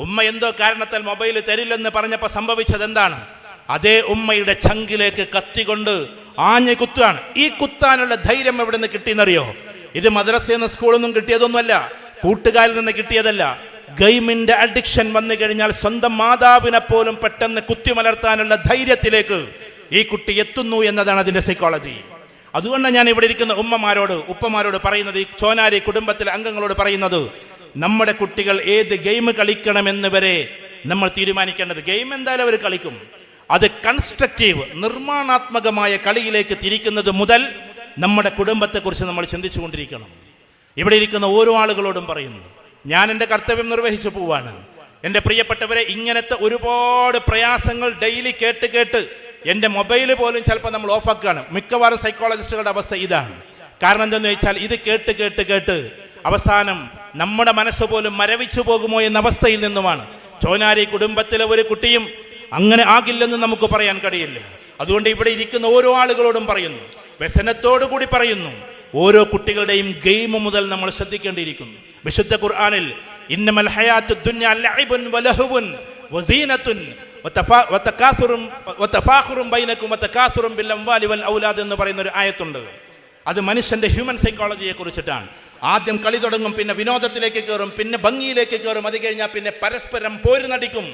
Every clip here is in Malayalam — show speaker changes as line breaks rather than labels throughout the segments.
ഉമ്മ എന്തോ കാരണത്താൽ മൊബൈൽ തരില്ലെന്ന് പറഞ്ഞപ്പോൾ സംഭവിച്ചത് എന്താണ്? അതേ ഉമ്മയുടെ ചങ്കിലേക്ക് കത്തികൊണ്ട് ആഞ്ഞ് കുത്തുകയാണ്. ഈ കുത്താനുള്ള ധൈര്യം എവിടെ നിന്ന് കിട്ടിയെന്നറിയോ? ഇത് മദ്രസയിൽ നിന്ന് സ്കൂളിൽ നിന്നും കിട്ടിയതൊന്നുമല്ല, കൂട്ടുകാരിൽ നിന്ന് കിട്ടിയതല്ല. ഗെയിമിന്റെ അഡിക്ഷൻ വന്നു കഴിഞ്ഞാൽ സ്വന്തം മാതാവിനെ പോലും പെട്ടെന്ന് കുത്തിമലർത്താനുള്ള ധൈര്യത്തിലേക്ക് ഈ കുട്ടി എത്തുന്നു എന്നതാണ് അതിന്റെ സൈക്കോളജി. അതുകൊണ്ടാണ് ഞാൻ ഇവിടെ ഇരിക്കുന്ന ഉമ്മമാരോട് ഉപ്പമാരോട് പറയുന്നത്, ഈ ചോനാരി കുടുംബത്തിലെ അംഗങ്ങളോട് പറയുന്നത്, നമ്മുടെ കുട്ടികൾ ഏത് ഗെയിം കളിക്കണമെന്ന് വരെ നമ്മൾ തീരുമാനിക്കേണ്ടത്. ഗെയിം എന്തായാലും അവർ കളിക്കും, അത് കൺസ്ട്രക്റ്റീവ് നിർമ്മാണാത്മകമായ കളിയിലേക്ക് തിരിക്കുന്നത് മുതൽ നമ്മുടെ കുടുംബത്തെക്കുറിച്ച് നമ്മൾ ചിന്തിച്ചു കൊണ്ടിരിക്കണം. ഇവിടെ ഇരിക്കുന്ന ഓരോ ആളുകളോടും പറയുന്നു, ഞാൻ എൻ്റെ കർത്തവ്യം നിർവഹിച്ചു പോവാണ്. എൻ്റെ പ്രിയപ്പെട്ടവരെ, ഇങ്ങനത്തെ ഒരുപാട് പ്രയാസങ്ങൾ ഡെയിലി കേട്ട് കേട്ട് എൻ്റെ മൊബൈൽ പോലും ചിലപ്പോൾ നമ്മൾ ഓഫാക്കുകയാണ്. മിക്കവാറും സൈക്കോളജിസ്റ്റുകളുടെ അവസ്ഥ ഇതാണ്. കാരണം എന്തെന്ന് വെച്ചാൽ ഇത് കേട്ട് കേട്ട് കേട്ട് അവസാനം നമ്മുടെ മനസ്സ് പോലും മരവിച്ചു പോകുമോ എന്ന അവസ്ഥയിൽ നിന്നുമാണ്. ചോനാരി കുടുംബത്തിലെ ഒരു കുട്ടിയും അങ്ങനെ ആകില്ലെന്ന് നമുക്ക് പറയാൻ കഴിയില്ല. അതുകൊണ്ട് ഇവിടെ ഇരിക്കുന്ന ഓരോ ആളുകളോടും പറയുന്നു, വ്യസനത്തോടു കൂടി പറയുന്നു, ഓരോ കുട്ടികളുടെയും ഗെയിം മുതൽ നമ്മൾ ശ്രദ്ധിക്കേണ്ടിയിരിക്കുന്നു. വിശുദ്ധ ഖുർആനിൽ ഇന്നമൽ ഹയാത്തുദ് ദുനിയ ലഅബുൻ വലഹുവുൻ വസീനത്തുൻ വതഫാഖുറുൻ ബൈനകും വതകാസുറുൻ ബിൽ അംവാലി വൽ ഔലാദ് എന്ന് പറയുന്ന ഒരു ആയത്തുണ്ട്. അത് മനുഷ്യന്റെ ഹ്യൂമൻ സൈക്കോളജിയെ കുറിച്ചിട്ടാണ്. ആദ്യം കളി തുടങ്ങും, പിന്നെ വിനോദത്തിലേക്ക് കയറും, പിന്നെ ഭംഗിയിലേക്ക് കയറും, അത് കഴിഞ്ഞാൽ പിന്നെ പരസ്പരം പോര് നടിക്കും,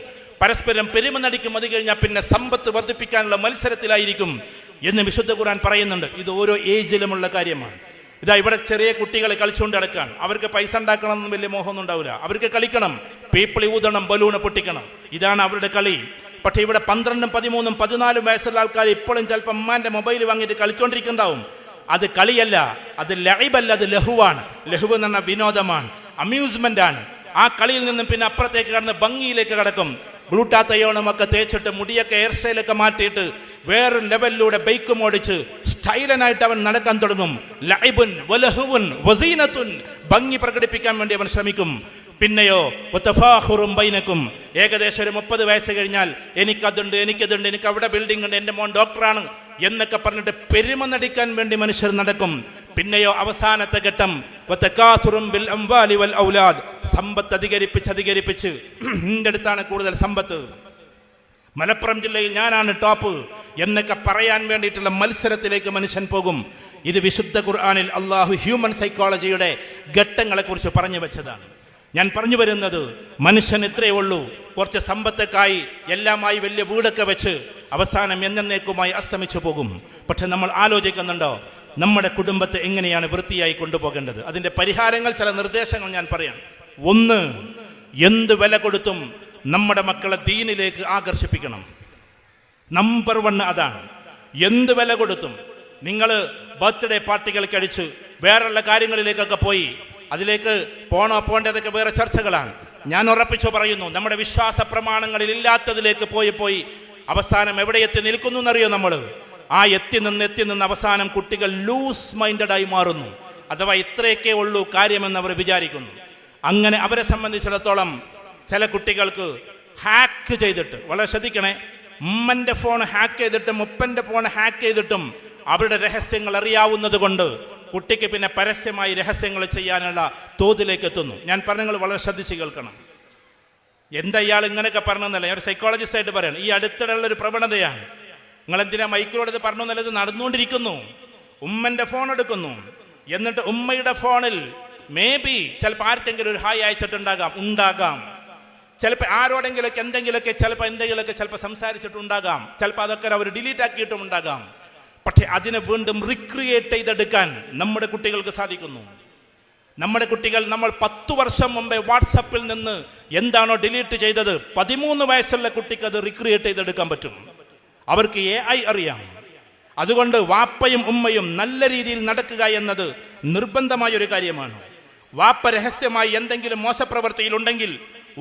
പരസ്പരം പെരുമ നടിക്കും, അത് കഴിഞ്ഞാൽ പിന്നെ സമ്പത്ത് വർദ്ധിപ്പിക്കാനുള്ള മത്സരത്തിലായിരിക്കും എന്ന് വിശുദ്ധ ഖുർആൻ പറയുന്നുണ്ട്. ഇത് ഓരോ ഏജിലുമുള്ള കാര്യമാണ്. ഇതാ ഇവിടെ ചെറിയ കുട്ടികൾ കളിച്ചുകൊണ്ട് നടക്കാൻ, അവർക്ക് പൈസ ഉണ്ടാക്കണം എന്ന് വലിയ മോഹമൊന്നും ഉണ്ടാവില്ല. അവർക്ക് കളിക്കണം, പീപ്പിളി ഊതണം, ബലൂണ് പൊട്ടിക്കണം, ഇതാണ് അവരുടെ കളി. പക്ഷേ ഇവിടെ 12, 13, 14 വയസ്സുള്ള ആൾക്കാർ ഇപ്പോഴും ചിലപ്പോൾ അമ്മാന്റെ മൊബൈൽ വാങ്ങിയിട്ട് കളിച്ചുകൊണ്ടിരിക്കുന്നുണ്ടാവും. അത് കളിയല്ല, അത് ലഇബല്ല, അത് ലഹുവാണ്. ലഹുവ് എന്ന് പറഞ്ഞാൽ വിനോദമാണ്, അമ്യൂസ്മെന്റ് ആണ്. ആ കളിയിൽ നിന്നും പിന്നെ അപ്പുറത്തേക്ക് കടന്ന് ഭംഗിയിലേക്ക് കടക്കും. ബ്ലൂട്ടാത്തയോണമൊക്കെ തേച്ചിട്ട് മുടിയൊക്കെ ഹെയർ സ്റ്റൈലൊക്കെ മാറ്റിയിട്ട് വേറൊരു ലെവലിലൂടെ ബൈക്കും ഓടിച്ച് സ്റ്റൈലനായിട്ട് അവൻ നടക്കാൻ തുടങ്ങും. ലഇബുൻ വലഹുവുൻ വസീനത്തുൻ, ഭംഗി പ്രകടിപ്പിക്കാൻ വേണ്ടി അവൻ ശ്രമിക്കും. പിന്നെയോ വതഫാഖുറുൻ ബൈനകും, ഏകദേശം ഒരു 30 വയസ്സ് കഴിഞ്ഞാൽ എനിക്കതുണ്ട്, എനിക്കതുണ്ട്, എനിക്ക് അവിടെ ബിൽഡിംഗ് ഉണ്ട്, എൻ്റെ മോൻ ഡോക്ടറാണ് എന്നൊക്കെ പറഞ്ഞിട്ട് പെരുമ നടിക്കാൻ വേണ്ടി മനുഷ്യർ നടക്കും. പിന്നെയോ അവസാനത്തെ ഘട്ടം വതകാസുറുൻ ബിൽ അംവാലി വൽ ഔലാദ്, സമ്പത്ത് അധികരിപ്പിച്ച് നിന്റെ അടുത്താണ് കൂടുതൽ സമ്പത്ത്, മലപ്പുറം ജില്ലയിൽ ഞാനാണ് ടോപ്പ് എന്നൊക്കെ പറയാൻ വേണ്ടിയിട്ടുള്ള മത്സരത്തിലേക്ക് മനുഷ്യൻ പോകും. ഇത് വിശുദ്ധ ഖുർആനിൽ അള്ളാഹു ഹ്യൂമൻ സൈക്കോളജിയുടെ ഘട്ടങ്ങളെ കുറിച്ച് പറഞ്ഞു വെച്ചതാണ്. ഞാൻ പറഞ്ഞു വരുന്നത്, മനുഷ്യൻ ഇത്രയേ ഉള്ളൂ, കുറച്ച് സമ്പത്തൊക്കായി എല്ലാമായി വലിയ വീടൊക്കെ വെച്ച് അവസാനം എന്നേക്കുമായി അസ്തമിച്ചു പോകും. പക്ഷെ നമ്മൾ ആലോചിക്കുന്നുണ്ടോ നമ്മുടെ കുടുംബത്തെ എങ്ങനെയാണ് വൃത്തിയായി കൊണ്ടുപോകേണ്ടത്? അതിൻ്റെ പരിഹാരങ്ങൾ, ചില നിർദ്ദേശങ്ങൾ ഞാൻ പറയാം. ഒന്ന്, എന്ത് വില കൊടുത്തും നമ്മുടെ മക്കളെ ദീനിലേക്ക് ആകർഷിപ്പിക്കണം. നമ്പർ 1 അതാണ്. എന്ത് വില കൊടുത്തും നിങ്ങൾ ബർത്ത്ഡേ പാർട്ടികൾ കഴിച്ച് വേറെയുള്ള കാര്യങ്ങളിലേക്കൊക്കെ പോയി, അതിലേക്ക് പോണോ പോണ്ടതൊക്കെ വേറെ ചർച്ചകളാണ്. ഞാൻ ഉറപ്പിച്ചു പറയുന്നു, നമ്മുടെ വിശ്വാസ പ്രമാണങ്ങളിൽ ഇല്ലാത്തതിലേക്ക് പോയി അവസാനം എവിടെ എത്തി നിൽക്കുന്നു എന്നറിയോ? നമ്മൾ ആ എത്തി നിന്ന് അവസാനം കുട്ടികൾ ലൂസ് മൈൻഡഡായി മാറുന്നു. അഥവാ ഇത്രയൊക്കെ ഉള്ളൂ കാര്യമെന്ന് അവർ വിചാരിക്കുന്നു. അങ്ങനെ അവരെ സംബന്ധിച്ചിടത്തോളം ചില കുട്ടികൾക്ക് ഹാക്ക് ചെയ്തിട്ട്, വളരെ ശ്രദ്ധിക്കണേ, ഉമ്മൻ്റെ ഫോൺ ഹാക്ക് ചെയ്തിട്ടും ഉപ്പൻ്റെ ഫോൺ ഹാക്ക് ചെയ്തിട്ടും അവരുടെ രഹസ്യങ്ങൾ അറിയാവുന്നത് കൊണ്ട് കുട്ടിക്ക് പിന്നെ പരസ്യമായി രഹസ്യങ്ങൾ ചെയ്യാനുള്ള തോതിലേക്ക് എത്തുന്നു. ഞാൻ പറഞ്ഞങ്ങൾ വളരെ ശ്രദ്ധിച്ച് കേൾക്കണം. എന്താ ഇയാൾ ഇങ്ങനെയൊക്കെ പറഞ്ഞെന്നല്ല, ഞാൻ ഒരു സൈക്കോളജിസ്റ്റ് ആയിട്ട് പറയണം. ഈ അടുത്തിടെയുള്ളൊരു പ്രവണതയാണ്. നിങ്ങൾ എന്തിനാ മൈക്കിലോടത് പറഞ്ഞു എന്നുള്ളത് നടന്നുകൊണ്ടിരിക്കുന്നു. ഉമ്മൻ്റെ ഫോൺ എടുക്കുന്നു, എന്നിട്ട് ഉമ്മയുടെ ഫോണിൽ മേ ബി ചിലപ്പോൾ ആർക്കെങ്കിലും ഒരു ഹായ് ഉണ്ടാകാം. ചിലപ്പോൾ ആരോടെങ്കിലൊക്കെ എന്തെങ്കിലുമൊക്കെ സംസാരിച്ചിട്ടുണ്ടാകാം. ചിലപ്പോൾ അതൊക്കെ അവർ ഡിലീറ്റ് ആക്കിയിട്ടും ഉണ്ടാകാം. പക്ഷെ അതിനെ വീണ്ടും റിക്രിയേറ്റ് ചെയ്തെടുക്കാൻ നമ്മുടെ കുട്ടികൾക്ക് സാധിക്കുന്നു. നമ്മുടെ കുട്ടികൾ, നമ്മൾ 10 വർഷം മുമ്പേ വാട്സപ്പിൽ നിന്ന് എന്താണോ ഡിലീറ്റ് ചെയ്തത്, 13 വയസ്സുള്ള കുട്ടിക്ക് അത് റിക്രിയേറ്റ് ചെയ്തെടുക്കാൻ പറ്റും. അവർക്ക് AI അറിയാം. അതുകൊണ്ട് വാപ്പയും ഉമ്മയും നല്ല രീതിയിൽ നടക്കുക എന്നത് നിർബന്ധമായ ഒരു കാര്യമാണ്. വാപ്പ രഹസ്യമായി എന്തെങ്കിലും മോശപ്രവൃത്തിയിലുണ്ടെങ്കിൽ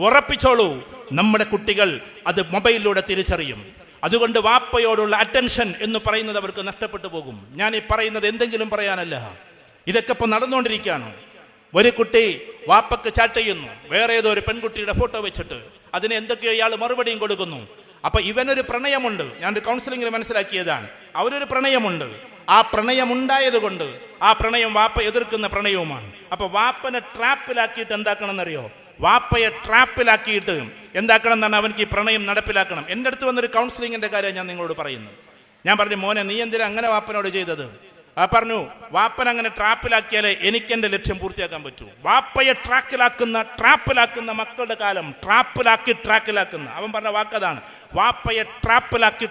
ഉറപ്പിച്ചോളൂ, നമ്മുടെ കുട്ടികൾ അത് മൊബൈലിലൂടെ തിരിച്ചറിയും. അതുകൊണ്ട് വാപ്പയോടുള്ള അറ്റൻഷൻ എന്ന് പറയുന്നത് അവർക്ക് നഷ്ടപ്പെട്ടു പോകും. ഞാൻ ഈ പറയുന്നത് എന്തെങ്കിലും പറയാനല്ല, ഇതൊക്കെ ഇപ്പം നടന്നുകൊണ്ടിരിക്കുകയാണ്. ഒരു കുട്ടി വാപ്പക്ക് ചാറ്റ് ചെയ്യുന്നു, വേറെ ഏതോ ഒരു പെൺകുട്ടിയുടെ ഫോട്ടോ വെച്ചിട്ട് അതിന് എന്തൊക്കെയോ ഇയാൾ മറുപടിയും കൊടുക്കുന്നു. അപ്പൊ ഇവനൊരു പ്രണയമുണ്ട്. ഞാനൊരു കൗൺസിലിംഗിൽ മനസ്സിലാക്കിയതാണ്, അവരൊരു പ്രണയമുണ്ട്. ആ പ്രണയം ഉണ്ടായത് കൊണ്ട് ആ പ്രണയം വാപ്പ എതിർക്കുന്ന പ്രണയവുമാണ്. അപ്പൊ വാപ്പനെ ട്രാപ്പിലാക്കിയിട്ട് എന്താക്കണം എന്നറിയോ? വാപ്പയെ ട്രാപ്പിലാക്കിയിട്ട് എന്താക്കണം എന്നാണ് അവർക്ക് ഈ പ്രണയം നടപ്പിലാക്കണം. എൻ്റെ അടുത്ത് വന്നൊരു കൗൺസിലിങ്ങിൻ്റെ കാര്യം ഞാൻ നിങ്ങളോട് പറയുന്നു. ഞാൻ പറഞ്ഞു, മോനെ നീ എന്തിനാ അങ്ങനെ വാപ്പനോട് ചെയ്തത്? ആ പറഞ്ഞു, വാപ്പൻ അങ്ങനെ ട്രാപ്പിലാക്കിയാലേ എനിക്ക് എൻ്റെ ലക്ഷ്യം പൂർത്തിയാക്കാൻ പറ്റൂ. വാപ്പയെ ട്രാപ്പിലാക്കുന്ന മക്കളുടെ കാലം, ട്രാക്കിലാക്കുന്ന അവൻ പറഞ്ഞ വാക്കതാണ്, വാപ്പയെ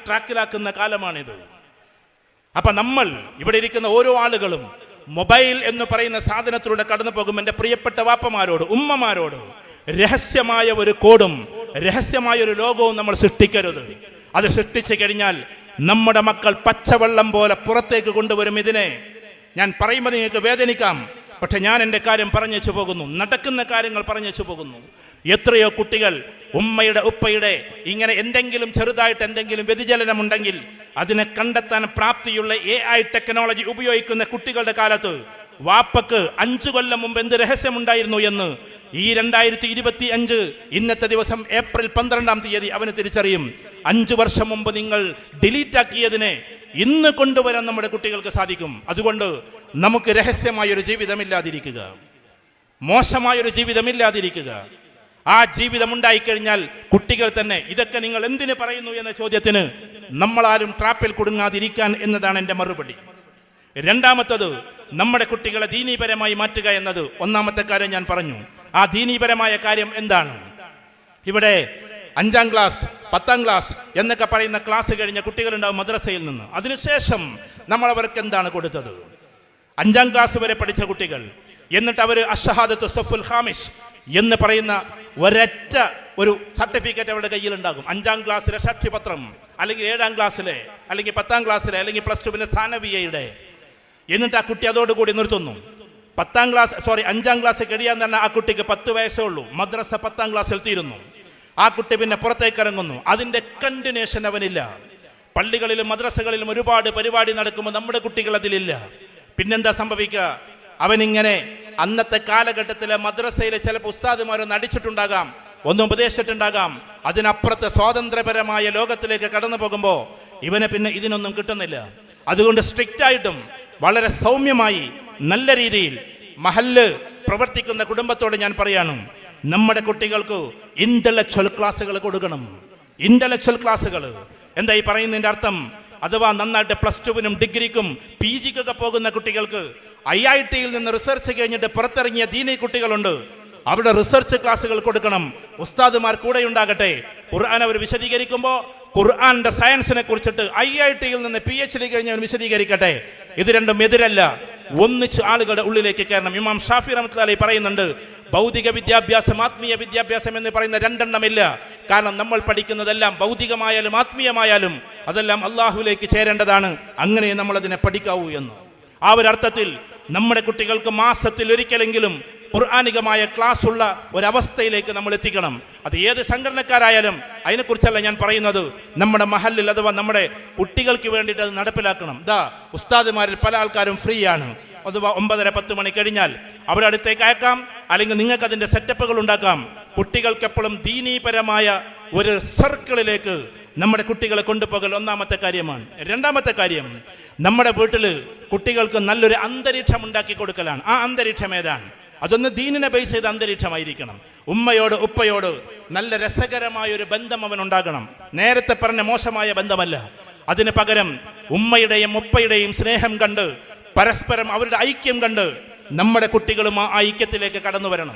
ട്രാക്കിലാക്കുന്ന കാലമാണിത്. അപ്പൊ നമ്മൾ ഇവിടെ ഇരിക്കുന്ന ഓരോ ആളുകളും മൊബൈൽ എന്ന് പറയുന്ന സാധനത്തിലൂടെ കടന്നു പോകും. എൻ്റെ പ്രിയപ്പെട്ട വാപ്പമാരോട്, ഉമ്മമാരോട്, രഹസ്യമായ ഒരു കോഡും രഹസ്യമായ ഒരു ലോകവും നമ്മൾ സൃഷ്ടിക്കരുത്. അത് സൃഷ്ടിച്ചു കഴിഞ്ഞാൽ നമ്മുടെ മക്കൾ പച്ചവെള്ളം പോലെ പുറത്തേക്ക് കൊണ്ടുവരും. ഇതിനെ ഞാൻ പറയുമ്പോൾ നിങ്ങൾക്ക് വേദനിക്കാം, പക്ഷെ ഞാൻ എൻ്റെ കാര്യം പറഞ്ഞേച്ചു പോകുന്നു, നടക്കുന്ന കാര്യങ്ങൾ പറഞ്ഞേച്ചു പോകുന്നു. എത്രയോ കുട്ടികൾ ഉമ്മയുടെ ഉപ്പയുടെ ഇങ്ങനെ എന്തെങ്കിലും ചെറുതായിട്ട് എന്തെങ്കിലും വ്യതിചലനമുണ്ടെങ്കിൽ അതിനെ കണ്ടെത്താൻ പ്രാപ്തിയുള്ള AI ടെക്നോളജി ഉപയോഗിക്കുന്ന കുട്ടികളുടെ കാലത്ത് വാപ്പക്ക് 5 കൊല്ലം മുമ്പ് എന്ത് രഹസ്യമുണ്ടായിരുന്നു എന്ന് ഈ 2025 ഇന്നത്തെ ദിവസം ഏപ്രിൽ 12-ാം തീയതി അവന് തിരിച്ചറിയും. 5 വർഷം മുമ്പ് നിങ്ങൾ ഡിലീറ്റ് ആക്കിയതിനെ ഇന്ന് കൊണ്ടുവരാൻ നമ്മുടെ കുട്ടികൾക്ക് സാധിക്കും. അതുകൊണ്ട് നമുക്ക് രഹസ്യമായൊരു ജീവിതമില്ലാതിരിക്കുക, മോശമായൊരു ജീവിതമില്ലാതിരിക്കുക. ആ ജീവിതം ഉണ്ടായിക്കഴിഞ്ഞാൽ കുട്ടികൾ തന്നെ ഇതൊക്കെ നിങ്ങൾ എന്തിനു പറയുന്നു എന്ന ചോദ്യത്തിന് നമ്മളാരും ട്രാപ്പിൽ കുടുങ്ങാതിരിക്കാൻ എന്നതാണ് എൻ്റെ മറുപടി. രണ്ടാമത്തത്, നമ്മുടെ കുട്ടികളെ ദീനീപരമായി മാറ്റുക എന്നത് ഒന്നാമത്തെ കാര്യം ഞാൻ പറഞ്ഞു. ആ ദീനീപരമായ കാര്യം എന്താണ്? ഇവിടെ 5-ാം ക്ലാസ് 10-ാം ക്ലാസ് എന്നൊക്കെ പറയുന്ന ക്ലാസ് കഴിഞ്ഞ കുട്ടികളുണ്ടാവും മദ്രസയിൽ നിന്ന്. അതിനുശേഷം നമ്മൾ അവർക്ക് എന്താണ് കൊടുത്തത്? 5-ാം ക്ലാസ് വരെ പഠിച്ച കുട്ടികൾ, എന്നിട്ട് അവർ അഷ്ഹദത്തു സഫുൽ ഖാമിസ് എന്ന് പറയുന്ന ഒരൊറ്റ ഒരു സർട്ടിഫിക്കറ്റ് അവരുടെ കയ്യിലുണ്ടാകും. 5-ാം ക്ലാസ്സിലെ സാക്ഷ്യപത്രം, അല്ലെങ്കിൽ 7-ാം ക്ലാസ്സിലെ, അല്ലെങ്കിൽ 10-ാം ക്ലാസ്സിലെ, അല്ലെങ്കിൽ +2 സ്ഥാനവിയയുടെ. എന്നിട്ട് ആ കുട്ടി അതോടുകൂടി നിർത്തുന്നു. 5-ാം ക്ലാസ് കഴിയാൻ തന്നെ ആ കുട്ടിക്ക് 10 വയസ്സേ ഉള്ളൂ. മദ്രസ 10-ാം ക്ലാസ്സിൽ തീരുന്നു. ആ കുട്ടി പിന്നെ പുറത്തേക്ക് ഇറങ്ങുന്നു. അതിൻ്റെ കണ്ടിന്യൂഷൻ അവനില്ല. പള്ളികളിലും മദ്രസകളിലും ഒരുപാട് പരിപാടി നടക്കുമ്പോൾ നമ്മുടെ കുട്ടികൾ അതിലില്ല. പിന്നെന്താ സംഭവിക്കുക? അവനിങ്ങനെ അന്നത്തെ കാലഘട്ടത്തിലെ മദ്രസയിലെ ചില ഉസ്താദുമാരൊന്ന് അടിച്ചിട്ടുണ്ടാകാം, ഒന്ന് ഉപദേശിച്ചിട്ടുണ്ടാകാം. അതിനപ്പുറത്തെ സ്വാതന്ത്ര്യപരമായ ലോകത്തിലേക്ക് കടന്നു പോകുമ്പോൾ ഇവനെ പിന്നെ ഇതിനൊന്നും കിട്ടുന്നില്ല. അതുകൊണ്ട് സ്ട്രിക്റ്റ് ആയിട്ടും വളരെ സൗമ്യമായി നല്ല രീതിയിൽ മഹല്ല് പ്രവർത്തിക്കുന്ന കുടുംബത്തോട് ഞാൻ പറയാണ്, നമ്മുടെ കുട്ടികൾക്ക് ഇന്റലക്ച്വൽ ക്ലാസ്സുകൾ കൊടുക്കണം. ഇന്റലക്ച്വൽ ക്ലാസ്സുകൾ എന്താ ഈ പറയുന്നതിൻ്റെ അർത്ഥം? അഥവാ നന്നായിട്ട് +2-നും ഡിഗ്രിക്കും PGക്കൊക്കെ പോകുന്ന കുട്ടികൾക്ക് IIT-യിൽ നിന്ന് റിസർച്ച് കഴിഞ്ഞിട്ട് പുറത്തിറങ്ങിയ ദീനി കുട്ടികളുണ്ട്. അവിടെ റിസർച്ച് ക്ലാസ്സുകൾ കൊടുക്കണം. ഉസ്താദുമാർ കൂടെ ഉണ്ടാകട്ടെ. ഖുർആൻ അവർ വിശദീകരിക്കുമ്പോൾ ഖുർആന്റെ സയൻസിനെ കുറിച്ചിട്ട് IIT-യിൽ നിന്ന് PhD കഴിഞ്ഞവൻ വിശദീകരിക്കട്ടെ. ഇത് രണ്ടും എതിരല്ല, ഒന്നിച്ച് ആളുകളുടെ ഉള്ളിലേക്ക് കയറണം. ഇമാം ഷാഫി റഹ്മത്തുള്ളാഹി അലൈഹി പറയുന്നുണ്ട്, ഭൗതിക വിദ്യാഭ്യാസം ആത്മീയ വിദ്യാഭ്യാസം എന്ന് പറയുന്ന രണ്ടെണ്ണമില്ല. കാരണം നമ്മൾ പഠിക്കുന്നതെല്ലാം ഭൗതികമായാലും ആത്മീയമായാലും അതെല്ലാം അള്ളാഹുവിലേക്ക് ചേരേണ്ടതാണ്. അങ്ങനെ നമ്മൾ അതിനെ പഠിക്കാവൂ എന്ന്. ആ ഒരു അർത്ഥത്തിൽ നമ്മുടെ കുട്ടികൾക്ക് മാസത്തിൽ ഒരിക്കലെങ്കിലും ഖുർആനികമായ ക്ലാസ് ഉള്ള ഒരവസ്ഥയിലേക്ക് നമ്മൾ എത്തിക്കണം. അത് ഏത് സംഘടനക്കാരായാലും അതിനെക്കുറിച്ചല്ല ഞാൻ പറയുന്നത്. നമ്മുടെ മഹല്ലിൽ അഥവാ നമ്മുടെ കുട്ടികൾക്ക് വേണ്ടിയിട്ട് അത് നടപ്പിലാക്കണം. ഉസ്താദുമാരിൽ പല ആൾക്കാരും ഫ്രീ ആണ്. അഥവാ 9:30-10 മണി കഴിഞ്ഞാൽ അവരുടെ അടുത്തേക്ക് അയക്കാം, അല്ലെങ്കിൽ നിങ്ങൾക്ക് അതിൻ്റെ സെറ്റപ്പുകൾ ഉണ്ടാക്കാം. കുട്ടികൾക്ക് എപ്പോഴും ദീനീപരമായ ഒരു സർക്കിളിലേക്ക് നമ്മുടെ കുട്ടികളെ കൊണ്ടുപോകൽ ഒന്നാമത്തെ കാര്യമാണ്. രണ്ടാമത്തെ കാര്യം, നമ്മുടെ വീട്ടിൽ കുട്ടികൾക്ക് നല്ലൊരു അന്തരീക്ഷം ഉണ്ടാക്കി കൊടുക്കലാണ്. ആ അന്തരീക്ഷം ഏതാണ്? അതൊന്ന് ദീനിനെ ബേസ് ചെയ്ത അന്തരീക്ഷമായിരിക്കണം. ഉമ്മയോട് ഉപ്പയോട് നല്ല രസകരമായ ഒരു ബന്ധം അവനുണ്ടാകണം. നേരത്തെ പറഞ്ഞ മോശമായ ബന്ധമല്ല. അതിന് പകരം ഉമ്മയുടെയും ഉപ്പയുടെയും സ്നേഹം കണ്ട് പരസ്പരം അവരുടെ ഐക്യം കണ്ട് നമ്മുടെ കുട്ടികളും ആ ഐക്യത്തിലേക്ക് കടന്നു വരണം.